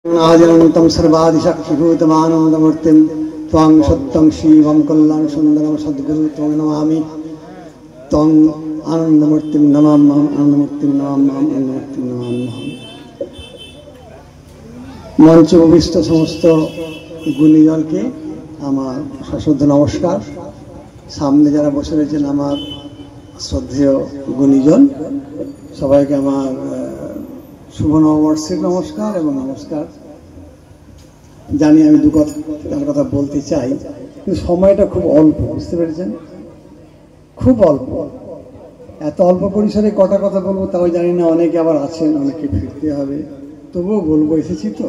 आजनन्तं सर्वादिशक्तिभूतमानन्दमूर्तिं त्वां सत्यं शिवं कल्याणसुन्दरं सद्गुरु त्वं नमामि त्वं आनन्दमूर्तिं नमाम्यहम् आनन्दमूर्तिं नमाम्यहम् आनन्दमूर्तिं नमाम्यहम्। मंच उपविष्ट समस्त गुणीजनके आमार सश्रद्ध नमस्कार। सामने जारा बसे रयेछेन आमार श्रद्धेय गुणीजन सबाइके आमार शुभ नववर्षेर नमस्कार एवं नमस्कार। जानी आमी दु कथा बोलते चाই কিন্তু সময়টা খুব অল্প, বুঝতে পেরেছেন? খুব অল্প, এত অল্প পরিসরে কটা কথা বলবো তাও জানি না। অনেকে আবার আছেন, অনেকে ফিরতে হবে, তবুও বলবো, এসেছি তো।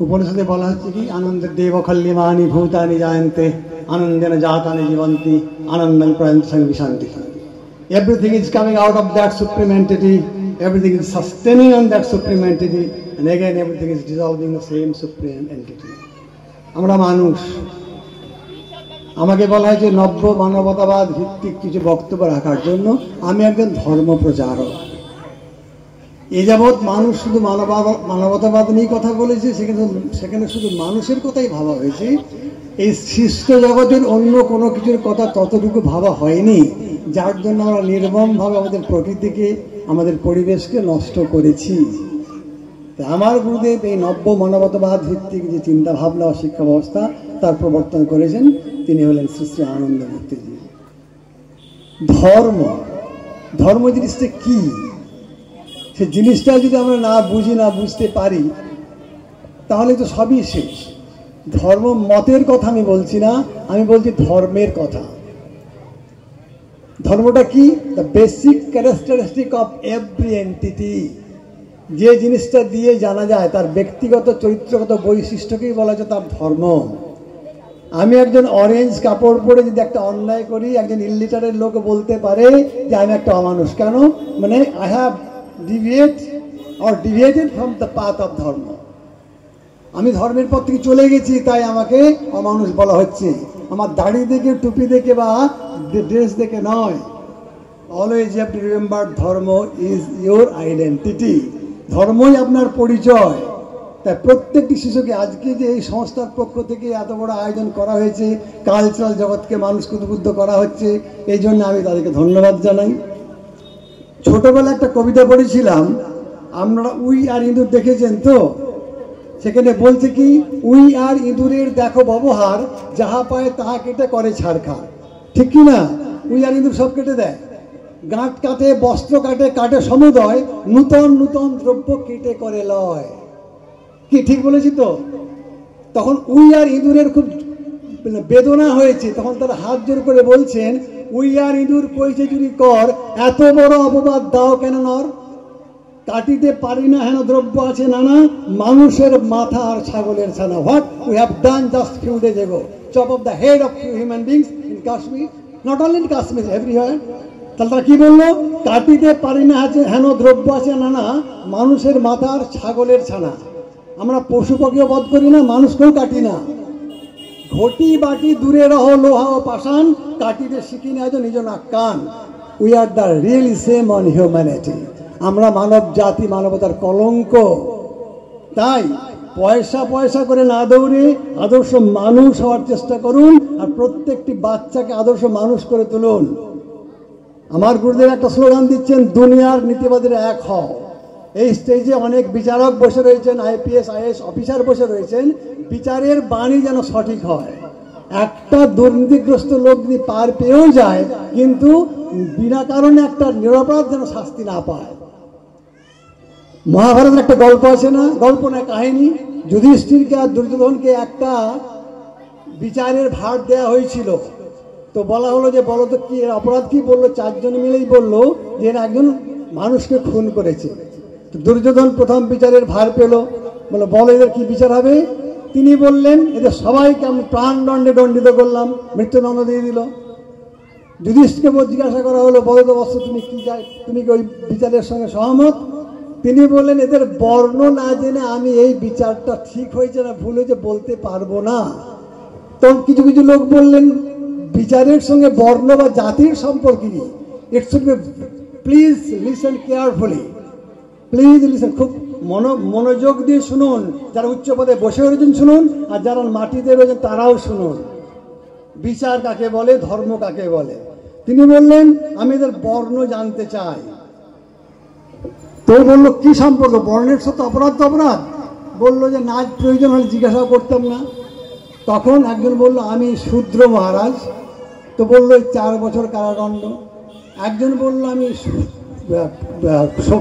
উপনিষদে বলা হচ্ছে কি, আনন্দের দেব খল্লিমানি ভূতানি জায়ন্তে আনন্দেন জাতানি জীবন্তি আনন্দং প্রয়ন্ত সঙ্গী শান্তি। Everything is coming out of that supreme entity, everything is sustaining on that supreme entity, and again everything is dissolving the same supreme entity. আমরা মানুষ, আমাকে বলা হয় যে নব্য মানবতাবাদ ভিত্তিক কিছু বক্তব্য রাখার জন্য। আমি একজন ধর্ম প্রচারক। এ যাবৎ মানুষ শুধু মানবতাবাদ নিয়ে কথা বলেছে, সেখানে শুধু মানুষের কথাই ভাবা হয়েছে। এই সৃষ্ট জগতের অন্য কোনো কিছুর কথা ততটুকু ভাবা হয়নি, যার জন্য আমরা নির্মমভাবে আমাদের প্রকৃতিকে, আমাদের পরিবেশকে নষ্ট করেছি। আমার গুরুদেব এই নব্য মানবতাবাদ ভিত্তিক যে চিন্তা ভাবনা ও শিক্ষা ব্যবস্থা তার প্রবর্তন করেছেন, তিনি হলেন শ্রী শ্রী আনন্দমূর্তিজি। ধর্ম জিনিসটা কি, সে জিনিসটা যদি আমরা না বুঝি, না বুঝতে পারি, তাহলে তো সবই শেষ। ধর্ম মতের কথা আমি বলছি না, আমি বলছি ধর্মের কথা। ধর্মটা কি? The basic characteristic of every entity. যে জিনিসটা দিয়ে জানা যায় তার ব্যক্তিগত চরিত্রগত বৈশিষ্ট্যকেই বলা যায় তার ধর্ম। আমি একজন অরেঞ্জ কাপড় পরে যদি একটা অন্যায় করি, একজন ইলিটারের লোক বলতে পারে যে আমি একটা অমানুষ। কেন? মানে I have deviated from the path of ধর্ম। আমি ধর্মের পথ থেকে চলে গেছি, তাই আমাকে অমানুষ বলা হচ্ছে। আমার দাড়ি দেখে, টুপি দেখে বা ড্রেস দেখে নয়। Always you have to remember dharma is your identity. ধর্মই আপনার পরিচয়। তাই প্রত্যেকটি শিশুকে আজকে যে এই সংস্থার পক্ষ থেকে এত বড় আয়োজন করা হয়েছে, কালচারাল জগৎকে মানুষকে উদ্বুদ্ধ করা হচ্ছে, এই জন্য আমি তাদেরকে ধন্যবাদ জানাই। ছোটবেলা একটা কবিতা পড়েছিলাম, আপনারা উই আর ইঁদুর দেখেছেন তো? সেখানে বলছে কি, উই আর ইঁদুরের দেখো ব্যবহার, যাহা পায় তাহা কেটে করে ছাড়খাড়। ঠিক কি না? উই আর ইঁদুর সব কেটে দেয়, গাঁট কাটে, বস্ত্র কাটে, কাটে সমুদয়, নূতন নূতন দ্রব্য কেটে করে লয়। কি ঠিক বলেছি তো? তখন উই আর ইঁদুরের খুব বেদনা হয়েছে, তখন তারা হাত জোর করে বলছেন, উই আর ইঁদুর কইছে চুরি কর, এত বড় অপবাদ দাও কেন নর? কাটিতে পারি না হেন দ্রব্য আছে নানা, মানুষের মাথা আর ছাগলের ছানা। What we have done just few days ago, chop of the head of few human beings in Kashmir, not only in Kashmir, everywhere. তাহলে তারা কি বললো? কাটিতে পারি না হেন দ্রব্য আছে নানা, মানুষের মাথা আর ছাগলের ছানা। আমরা পশু পাখিও বধ করি না, মানুষকেও কাটি না। ঘটি বাটি দূরে রহ লোহা ও পাষাণ, কাটিতে শিখি না নিজ নাক কান। We are the really same on humanity. আমরা মানব জাতি, মানবতার কলঙ্ক। তাই পয়সা করে না দৌড়ে আদর্শ মানুষ হওয়ার চেষ্টা করুন, আর প্রত্যেকটি বাচ্চাকে আদর্শ মানুষ করে তুলুন। আমার গুরুদেব একটা স্লোগান দিচ্ছেন, দুনিয়ার নীতিবাদীরা এক হও। এই স্টেজে অনেক বিচারক বসে রয়েছেন, IPS IAS অফিসার বসে রয়েছেন। বিচারের বাণী যেন সঠিক হয়। একটা দুর্নীতিগ্রস্ত লোক যদি পার পেয়েও যায়, কিন্তু বিনা কারণে একটা নিরপরাধ যেন শাস্তি না পায়। মহাভারতের একটা গল্প আছে না, গল্প না কাহিনী, যুধিষ্ঠিরকে আর দুর্যোধনকে একটা বিচারের ভার দেয়া হয়েছিল। তো বলা হলো যে বলো তো কি অপরাধ কি? বললো চারজন মিলেই বললো যে এরা একজন মানুষকে খুন করেছে। তো দুর্যোধন প্রথম বিচারের ভার পেল, বলো বলো এদের কি বিচার হবে? তিনি বললেন, এদের সবাইকে আমি প্রাণদণ্ডে দণ্ডিত করলাম, মৃত্যুদণ্ড দিয়ে দিল। যুধিষ্ঠিরকে জিজ্ঞাসা করা হলো, বলো তো বৎস তুমি কি চাই, তুমি কি ওই বিচারের সঙ্গে সহমত? তিনি বললেন, এদের বর্ণ না জেনে আমি এই বিচারটা ঠিক হয়েছে না ভুল হয়েছে বলতে পারবো না। তখন কিছু কিছু লোক বললেন, বিচারের সঙ্গে বর্ণ বা জাতির সম্পর্ক কি? It should be, please listen carefully, please listen, খুব মনোযোগ দিয়ে শুনুন, যারা উচ্চ পদে বসে রয়েছেন শুনুন, আর যারা মাটিতে রয়েছেন তারাও শুনুন। বিচার কাকে বলে, ধর্ম কাকে বলে। তিনি বললেন আমি এদের বর্ণ জানতে চাই। তো বললো কি সম্পর্ক, বর্ণের সাথে অপরাধ তো অপরাধ। বললো যে না, প্রয়োজন হলে জিজ্ঞাসা করতাম না। তখন একজন বলল আমি শূদ্র মহারাজ। তো বললো 4 বছর কারাদণ্ড। একজন বলল আমি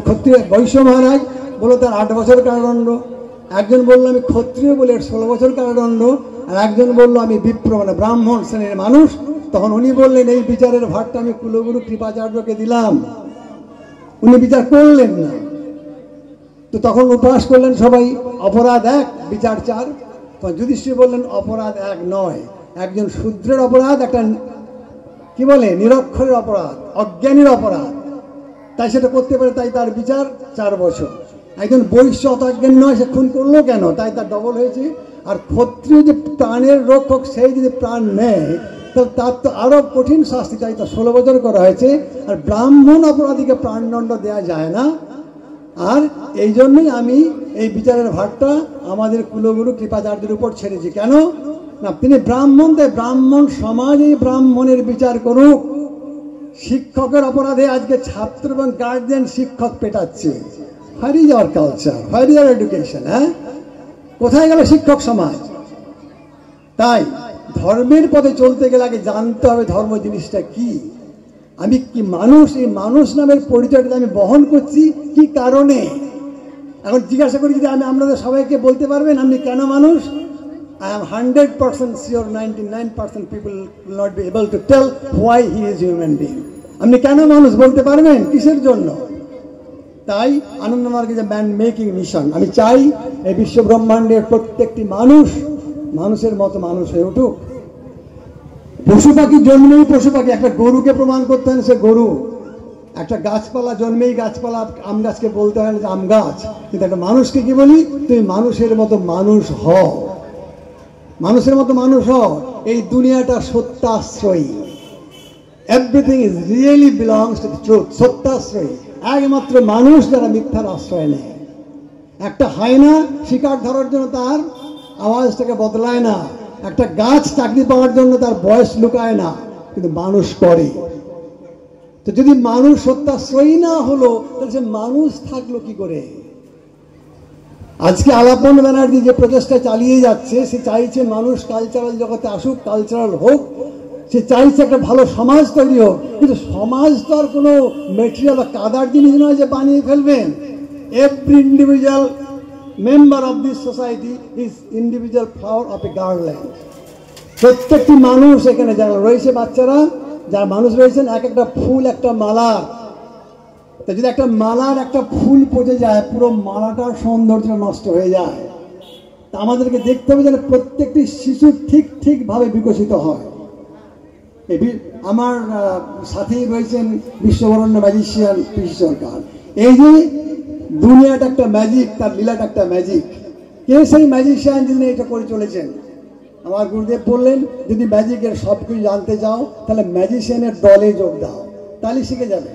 ক্ষত্রিয় বৈশ্য মহারাজ, বললো তার 8 বছর কারাদণ্ড। একজন বলল আমি ক্ষত্রিয়, বলে 16 বছর কারাদণ্ড। আর একজন বলল আমি বিপ্র মানে ব্রাহ্মণ শ্রেণীর মানুষ। তখন উনি বললেন এই বিচারের ভারটা আমি কুলগুরু কৃপাচার্যকে দিলাম। উনি বিচার করলেন না। তো তখন উপহাস করলেন সবাই, অপরাধ 1 বিচার 4। তখন যুধিষ্ঠির বললেন অপরাধ 1 নয়, একজন শূদ্রের অপরাধ, একটা কি বলে নিরক্ষরের অপরাধ, অজ্ঞানীর অপরাধ, তাই সেটা করতে পারে, তাই তার বিচার 4 বছর। একজন বৈশ্য অত অজ্ঞান নয়, সে খুন করলো কেন, তাই তার ডবল হয়েছে। আর ক্ষত্রিয় যে প্রাণের রক্ষক, সেই যদি প্রাণ নেয় তার তো আরো কঠিন শাস্তি, তাই তার 16 বছর করা হয়েছে। আর ব্রাহ্মণ অপরাধীকে প্রাণদণ্ড দেওয়া যায় না। আর এই জন্যই আমি এই বিচারের ভারটা আমাদের কুলগুরু কৃপাচার্যের উপর ছেড়েছি। কেন না, তিনি ব্রাহ্মণ, তাই ব্রাহ্মণ সমাজ এই ব্রাহ্মণের বিচার করুক। শিক্ষকের অপরাধে আজকে ছাত্র এবং গার্জিয়ান শিক্ষক পেটাচ্ছে। Where is our culture, where is our education? হ্যাঁ, কোথায় গেল শিক্ষক সমাজ? তাই ধর্মের পথে চলতে গেলে আগে জানতে হবে ধর্ম জিনিসটা কি। আমি কি মানুষ, এই মানুষ নামের পরিচয়টা আমি বহন করছি কি কারণে? এখন জিজ্ঞাসা করি যদি আপনাদের সবাইকে বলতে পারবেন আপনি কেন মানুষ? I am 100% sure 99% people will not be able to tell why he is human being. আপনি কেন মানুষ বলতে পারবেন, কিসের জন্য? তাই আনন্দমার্গে যে ম্যান মেকিং মিশন, আমি চাই এই বিশ্ব ব্রহ্মাণ্ডের প্রত্যেকটি মানুষ মানুষের মতো মানুষ হয়ে উঠুক। পশু পাখি জন্মেই পশু পাখি, একটা গরুকে প্রমাণ করতে হয় সে গরু। একটা গাছপালা জন্মেই গাছপালা, আম গাছকে বলতে হয় না যে আম গাছ। কিন্তু একটা মানুষকে কি বলি, তুমি মানুষের মতো মানুষ হও, মানুষের মতো মানুষ হও। এই দুনিয়াটা সত্যাশ্রয়ী, everything is really belongs to the truth. সত্যাশ্রয়ী একমাত্র মানুষ যারা মিথ্যার আশ্রয় নেয়। একটা হায়না শিকার ধরার জন্য তার আওয়াজটাকে বদলায় না, একটা গাছ চাকরি পাওয়ার জন্য তার বয়স লুকায় না, কিন্তু মানুষ করে। তো যদি মানুষ সত্যাশ্রয়ী না হলো তাহলে সে মানুষ থাকলো কি করে? আজকে আলাপন ব্যানার্জি যে প্রচেষ্টা চালিয়ে যাচ্ছে, সে চাইছে মানুষ কালচারাল জগতে আসুক, কালচারাল হোক, সে চাইছে একটা ভালো সমাজ তৈরি হোক। কিন্তু সমাজ তো আর কোনো মেটেরিয়াল বা কাদার জিনিস নয় যে বানিয়ে ফেলবেন। Every individual member of this society is individual flower of A garland. প্রত্যেকটি মানুষ এখানে যারা রয়েছে, বাচ্চারা যারা মানুষ রয়েছেন, এক একটা ফুল একটা মালা। তা যদি একটা মালার একটা ফুল পচে যায়, পুরো মালাটার সৌন্দর্য নষ্ট হয়ে যায়। তা আমাদেরকে দেখতে হবে যেন প্রত্যেকটি শিশু ঠিক ঠিকভাবে বিকশিত হয়। আমার সাথেই রয়েছেন বিশ্ববরণ্য ম্যাজিশিয়ান পিসি সরকার। এই যে দুনিয়াটা একটা ম্যাজিক, তার লীলাটা একটা ম্যাজিক। কে সেই ম্যাজিশিয়ান যিনি এটা করে চলেছেন? আমার গুরুদেব বললেন যদি ম্যাজিকের সব কিছু জানতে চাও তাহলে ম্যাজিশিয়ানের দলে যোগ দাও, তাহলে শিখে যাবে।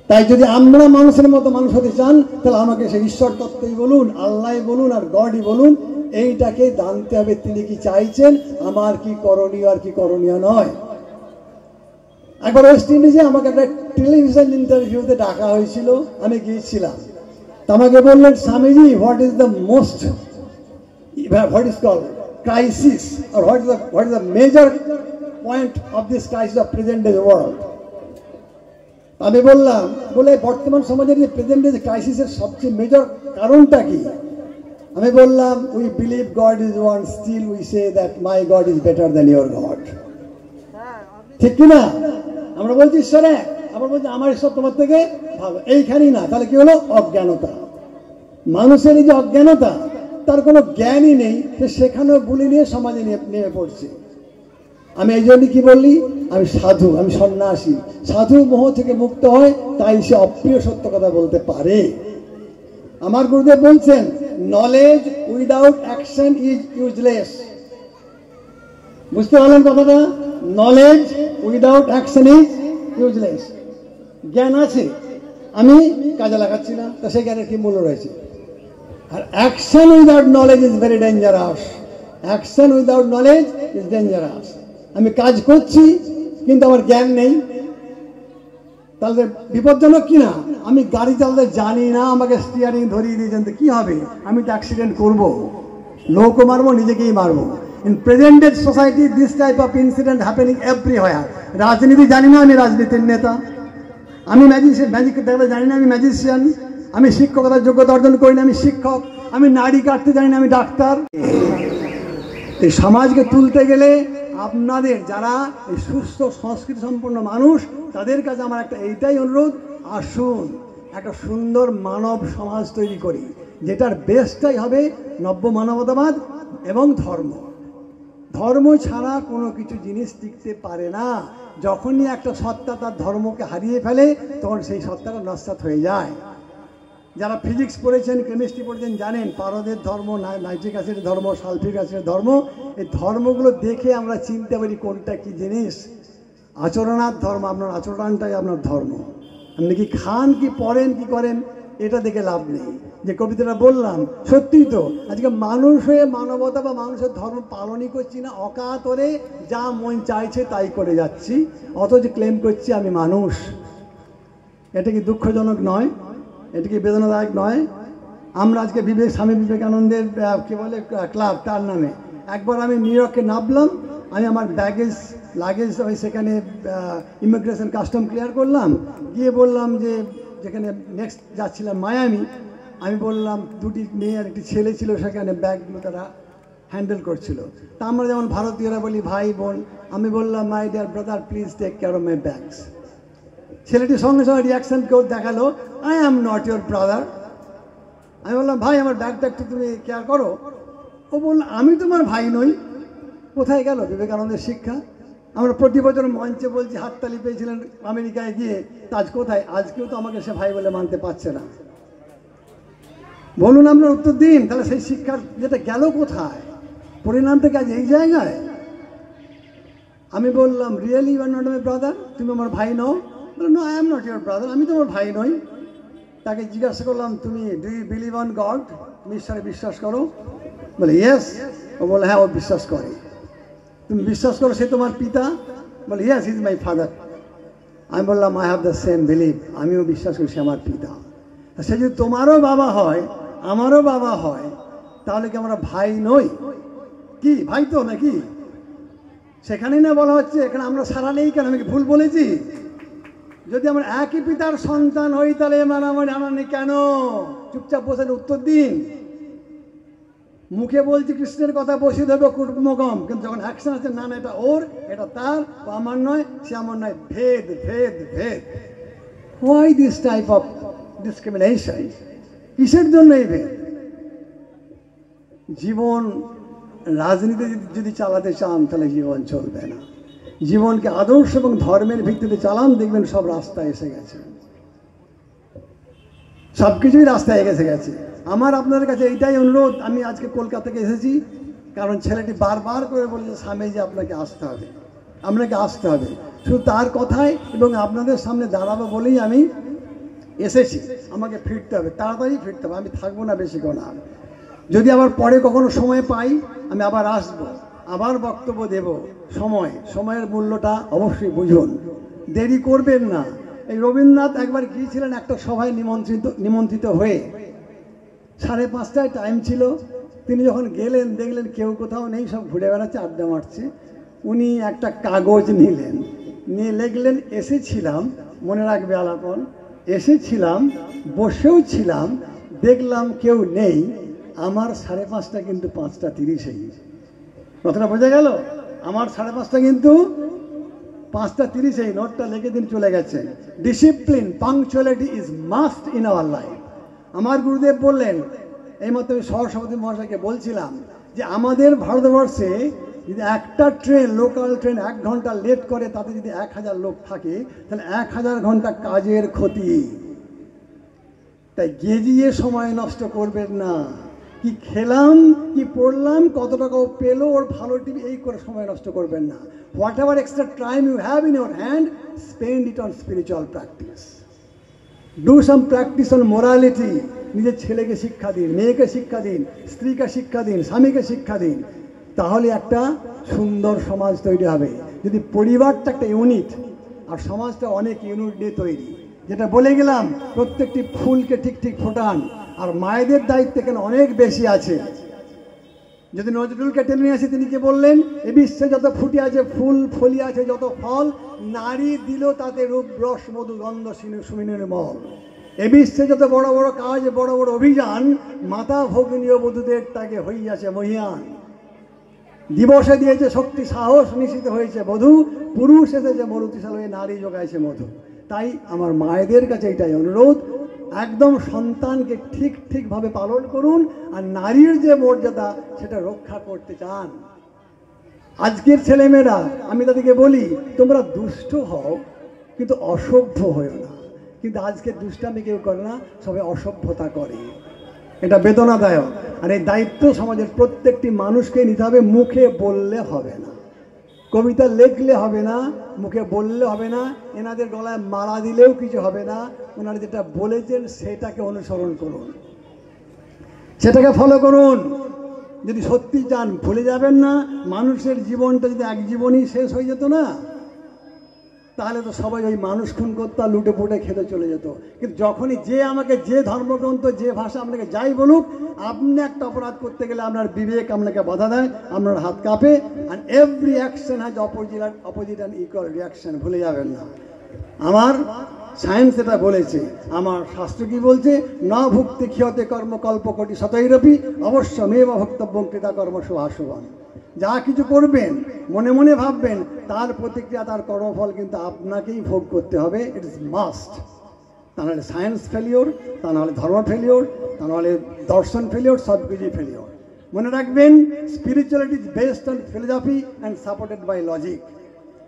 তাই যদি আমরা মানুষের মতো মানুষ হতে চান তাহলে আমাকে সেই ঈশ্বর তত্ত্বই বলুন, আল্লাহ বলুন আর গডই বলুন, এইটাকে জানতে হবে তিনি কি চাইছেন, আমার কি করণীয় আর কি করণীয় নয়। একবার ওয়েস্ট ইন্ডিজে আমাকে একটা টেলিভিশন ইন্টারভিউতে ডাকা হয়েছিল, আমি গিয়েছিলাম। আমাকে বললেন Swamiji what is the most, what is called crisis, or what is the major point of this crisis of present day world? আমি বললাম, বলে বর্তমান সমাজের যে প্রেজেন্ট ডে ক্রাইসিসের সবচেয়ে মেজর কারণটা কি? আমি বললাম we believe God is one, still we say that my God is better than your God. ঠিক কিনা? আমরা বলছি ঈশ্বর এক, আবার বলছি আমার ঈশ্বর তোমার থেকে ভালো। এইখানেই না, তাহলে কি হলো? অজ্ঞানতা। মানুষের এই যে অজ্ঞানতা, তার কোনো জ্ঞানই নেই, সেখানেও বুলি নিয়ে সমাজে নেমে পড়ছে। আমি এই জন্য কি বললি, আমি সাধু, আমি সন্ন্যাসী। সাধু মোহ থেকে মুক্ত হয়, তাই সে অপ্রিয় সত্য কথা বলতে পারে। আমার গুরুদেব বলছেন knowledge without action is useless. বুঝতে পারলেন কথাটা? Knowledge without action is useless. জ্ঞান আছে, আমি কাজে লাগাচ্ছি না, তা সেই জ্ঞানের কি মূল্য রয়েছে? আর action without knowledge is very dangerous. Action without knowledge is dangerous. আমি কাজ করছি কিন্তু আমার জ্ঞান নেই, তাহলে বিপজ্জনক কি না? আমি গাড়ি চালাতে জানি না, আমাকে স্টিয়ারিং ধরিয়ে দিয়েছেন, তো কি হবে? আমি তো অ্যাক্সিডেন্ট করবো, লোকও মারবো, নিজেকেই মারবো। In presented society this type of incident happening everywhere. রাজনীতি জানি না, আমি রাজনীতির নেতা। আমি ম্যাজিক দেখতে জানি না, আমি ম্যাজিশিয়ান। আমি শিক্ষকতার যোগ্যতা অর্জন করি না, আমি শিক্ষক। আমি নাড়ি কাটতে জানি না, আমি ডাক্তার। এই সমাজকে তুলতে গেলে আপনাদের যারা এই সুস্থ সংস্কৃতি সম্পন্ন মানুষ, তাদের কাছে আমার একটা এইটাই অনুরোধ, আসুন একটা সুন্দর মানব সমাজ তৈরি করি, যেটার বেসটাই হবে নব্য মানবতাবাদ এবং ধর্ম। ধর্ম ছাড়া কোনো কিছু জিনিস টিকতে পারে না। যখনই একটা সত্তা তার ধর্মকে হারিয়ে ফেলে, তখন সেই সত্তাটা নস্যাৎ হয়ে যায়। যারা ফিজিক্স পড়েছেন, কেমিস্ট্রি পড়েছেন, জানেন পারদের ধর্ম, নাইট্রিক অ্যাসিডের ধর্ম, সালফিক অ্যাসিডের ধর্ম। এই ধর্মগুলো দেখে আমরা চিনতে পারি কোনটা কি জিনিস। আচরণার ধর্ম, আপনার আচরণটাই আপনার ধর্ম। আপনি কি খান, কি পড়েন, কি করেন, এটা দেখে লাভ নেই। যে কবিতাটা বললাম, সত্যিই তো আজকে মানুষ হয়ে মানবতা বা মানুষের ধর্ম পালনই করছি না, অকাতরে যা মন চাইছে তাই করে যাচ্ছি, অথচ ক্লেম করছি আমি মানুষ। এটা কি দুঃখজনক নয়? এটা কি বেদনাদায়ক নয়? আমরা আজকে স্বামী বিবেকানন্দের কি বলে ক্লাব, তার নামে একবার আমি নিউ ইয়র্কে নামলাম। আমি আমার লাগেজ ওই সেখানে ইমিগ্রেশন কাস্টম ক্লিয়ার করলাম, গিয়ে বললাম যে যেখানে নেক্সট যাচ্ছিলাম মায়ামি, আমি বললাম দুটি মেয়ে আর একটি ছেলে ছিল সেখানে, ব্যাগগুলো তারা হ্যান্ডেল করছিল। তা আমরা যেমন ভারতীয়রা বলি ভাই বোন, আমি বললাম my dear brother please take care of my bags. ছেলেটি সঙ্গে সঙ্গে রিয়াকশন কেউ দেখালো, I am not your brother. আমি বললাম ভাই আমার ব্যাগটা একটু তুমি কেয়ার করো। ও বললো আমি তোমার ভাই নই। কোথায় গেল বিবেকানন্দের শিক্ষা? আমরা প্রতি বছর মঞ্চে বলছি, হাততালি পেয়েছিলেন আমেরিকায় গিয়ে, আজ কোথায়? আজকেও তো আমাকে সে ভাই বলে মানতে পারছে না। বলুন আপনার উত্তর দিন। তাহলে সেই শিক্ষার যেটা গেল কোথায়? পরিণামটা কি আজ এই জায়গায়? আমি বললাম really you are not my brother, তুমি আমার ভাই নও? বললো no I am not your brother, আমি তোমার ভাই নই। তাকে জিজ্ঞাসা করলাম তুমি do you believe on God, তুমি ঈশ্বরে বিশ্বাস করো? বলে ইয়েস। ও বলে হ্যাঁ ও বিশ্বাস করে। তুমি বিশ্বাস করো সে তোমার পিতা? বলে ইয়েস ইজ মাই ফাদার। আমি বললাম I have the same believe, আমিও বিশ্বাস করি সে আমার পিতা। সে যদি তোমারও বাবা হয় আমারও বাবা হয়, তাহলে কি আমরা ভাই নই? কি ভাই তো নাকি? সেখানেই না বলা হচ্ছে, এখানে আমরা সারা নেই কেন? আমি কি ভুল বলেছি? যদি আমরা একই পিতার সন্তান হই তাহলে মারামারি আনানি কেন? চুপচাপ বসে উত্তর দিন। মুখে বলছি কৃষ্ণের কথা, বসিয়ে দেবো কুটুম্বকম, কিন্তু যখন অ্যাকশন আছে, না না এটা ওর, এটা তার, ও আমার নয়, সে আমার নয়, ভেদ ভেদ ভেদ। Why this type of discrimination? কিসের জন্য এই ভেদ? জীবন রাজনীতি যদি চালাতে চান তাহলে জীবন চলবে না। জীবনকে আদর্শ এবং ধর্মের ভিত্তিতে চালান, দেখবেন সব রাস্তায় এসে গেছে, সব কিছুই রাস্তায় এসে গেছে। আমার আপনাদের কাছে এইটাই অনুরোধ। আমি আজকে কলকাতা থেকে এসেছি কারণ ছেলেটি বারবার করে বলেছে স্বামীজি আপনাকে আসতে হবে, আপনাকে আসতে হবে। শুধু তার কথায় এবং আপনাদের সামনে দাঁড়াবো বলেই আমি এসেছি। আমাকে ফিরতে হবে, তাড়াতাড়ি ফিরতে হবে, আমি থাকবো না বেশিক্ষণ আর। যদি আবার পরে কখনো সময় পাই আমি আবার আসবো, আবার বক্তব্য দেব। সময়ের মূল্যটা অবশ্যই বুঝুন, দেরি করবেন না। এই রবীন্দ্রনাথ একবার গিয়েছিলেন একটা সভায় নিমন্ত্রিত হয়ে, 5:30টায় টাইম ছিল। তিনি যখন গেলেন দেখলেন কেউ কোথাও নেই, সব ঘুরে বেড়াচ্ছে, আড্ডা মারছে। উনি একটা কাগজ নিলেন, নিয়ে লিখলেন এসেছিলাম, মনে রাখবে আলাপন, এসেছিলাম, বসেও ছিলাম, দেখলাম কেউ নেই, আমার 5:30টা কিন্তু 5:30 কথাটা বোঝা গেল? আমার 5:30টা কিন্তু 5:30 নোটটা লিখে দিন চলে গেছে। Discipline, punctuality is must in our life. আমার গুরুদেব বললেন, এইমাত্র আমি সহসভাপতি মহাশয়কে বলছিলাম যে আমাদের ভারতবর্ষে যদি একটা ট্রেন, লোকাল ট্রেন 1 ঘন্টা লেট করে, তাতে যদি 1000 লোক থাকে, তাহলে 1000 ঘন্টা কাজের ক্ষতি। তাই গিয়ে সময় নষ্ট করবেন না। কি খেলাম, কি পড়লাম, কত টাকা ও পেলো, ওর ভালো টিভি, এই করে সময় নষ্ট করবেন না। Whatever extra time you have in your hand, spend it on spiritual practice. Do some practice on morality. নিজের ছেলেকে শিক্ষা দিন, মেয়েকে শিক্ষা দিন, স্ত্রীকে শিক্ষা দিন, স্বামীকে শিক্ষা দিন, তাহলে একটা সুন্দর সমাজ তৈরি হবে। যদি পরিবারটা একটা ইউনিট আর সমাজটা অনেক ইউনিট নিয়ে তৈরি, যেটা বলে গেলাম প্রত্যেকটি ফুলকে ঠিক ঠিক ফোটান, আর মায়েদের দায়িত্ব এখানে অনেক বেশি আছে। যদি নজরুলকে টেনে নিয়ে আসি, তিনি কি বললেন? এ বিশ্বে যত ফুটি আছে ফুল, ফলি আছে যত ফল, নারী দিল তাতে রূপ রস মধু গন্ধ সুমিনের মল। এ বিশ্বে যত বড় বড় কাজ, বড় বড় অভিযান, মাতা ভগ্নীয় বধূদের তাকে হইয়াছে মহিয়ান। দিবসে দিয়েছে শক্তি সাহস, নিশ্চিত হয়েছে বধূ, পুরুষ এসেছে মরুতিশাল হয়ে নারী যোগাইছে মধু। তাই আমার মায়েদের কাছে এটাই অনুরোধ, একদম সন্তানকে ঠিক ঠিকভাবে পালন করুন, আর নারীর যে মর্যাদা সেটা রক্ষা করতে চান। আজকের ছেলেমেয়েরা, আমি তাদেরকে বলি, তোমরা দুষ্ট হও কিন্তু অসভ্য হয়েও না। কিন্তু আজকের দুষ্টামি কেউ করে না, সবাই অসভ্যতা করে। এটা বেদনাদায়ক। আর এই দায়িত্ব সমাজের প্রত্যেকটি মানুষকে নিতে হবে। মুখে বললে হবে না, কবিতা লিখলে হবে না, মুখে বললে হবে না, এনাদের গলায় মালা দিলেও কিছু হবে না। ওনারা যেটা বলেছেন সেটাকে অনুসরণ করুন, সেটাকে ফলো করুন। যদি সত্যি চান ভুলে যাবেন না। মানুষের জীবনটা যদি এক জীবনই শেষ হয়ে যেত না, তাহলে তো সবাই ওই মানুষ খুন করতো আর লুটে পুটে খেতে চলে যেত। কিন্তু যখনই যে আমাকে যে ধর্মগ্রন্থ, যে ভাষা আপনাকে যাই বলুক, আপনি একটা অপরাধ করতে গেলে আপনার বিবেক আপনাকে বাধা দেয়, আপনার হাত কাঁপে। আর every action has opposite and equal reaction, ভুলে যাবেন না। আমার সায়েন্স এটা বলেছে, আমার শাস্ত্র কি বলছে? ন ভুক্তি ক্ষয়তে কর্ম কল্পকটি শতৈরপি অবশ্য মেব ভক্তব্যং কৃতা কর্ম শুভাশুভম। যা কিছু করবেন, মনে মনে ভাববেন, তার প্রতিক্রিয়া, তার কর্মফল কিন্তু আপনাকেই ভোগ করতে হবে। It is must. তা নাহলে সায়েন্স ফেলিওর, তা নাহলে ধর্ম ফেলিওর, তা নাহলে দর্শন ফেলিওর, সব কিছুই ফেলিওর। মনে রাখবেন, spirituality is based on philosophy and supported by logic.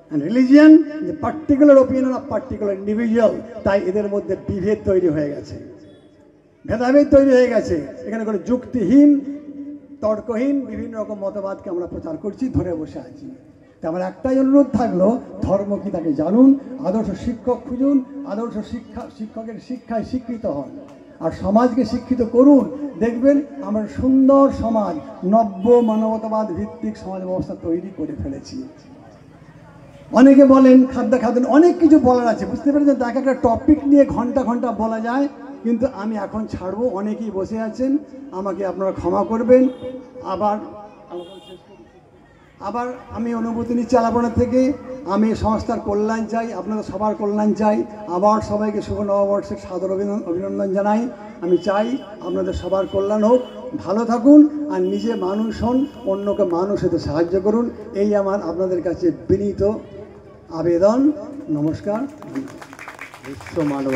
And religion is a particular opinion of particular individual. তাই এদের মধ্যে বিভেদ তৈরি হয়ে গেছে, ভেদাভেদ তৈরি হয়ে গেছে। এখানে কোনো যুক্তিহীন, তর্কহীন বিভিন্ন রকম মতবাদকে আমরা প্রচার করছি, ধরে বসে আছি। তা আমার একটাই অনুরোধ থাকলো, ধর্ম কি তাকে জানুন, আদর্শ শিক্ষক খুঁজুন, আদর্শ শিক্ষকের শিক্ষায় শিক্ষিত হন, আর সমাজকে শিক্ষিত করুন। দেখবেন আমরা সুন্দর সমাজ, নব্য মানবতাবাদ ভিত্তিক সমাজ ব্যবস্থা তৈরি করে ফেলেছি। অনেকে বলেন খাদ্য অনেক কিছু বলার আছে, বুঝতে পেরেছেন? তাকে একটা টপিক নিয়ে ঘন্টা ঘন্টা বলা যায়, কিন্তু আমি এখন ছাড়বো। অনেকেই বসে আছেন, আমাকে আপনারা ক্ষমা করবেন। আবার আমি অনুভূতি নিচ্ছি আলাপনার থেকে। আমি সংস্থার কল্যাণ চাই, আপনাদের সবার কল্যাণ চাই। আবার সবাইকে শুভ নববর্ষের সাদর অভিনন্দন জানাই। আমি চাই আপনাদের সবার কল্যাণ হোক, ভালো থাকুন, আর নিজে মানুষ হন, অন্যকে মানুষ হতে সাহায্য করুন। এই আমার আপনাদের কাছে বিনীত আবেদন। নমস্কার। বিশ্ব মানব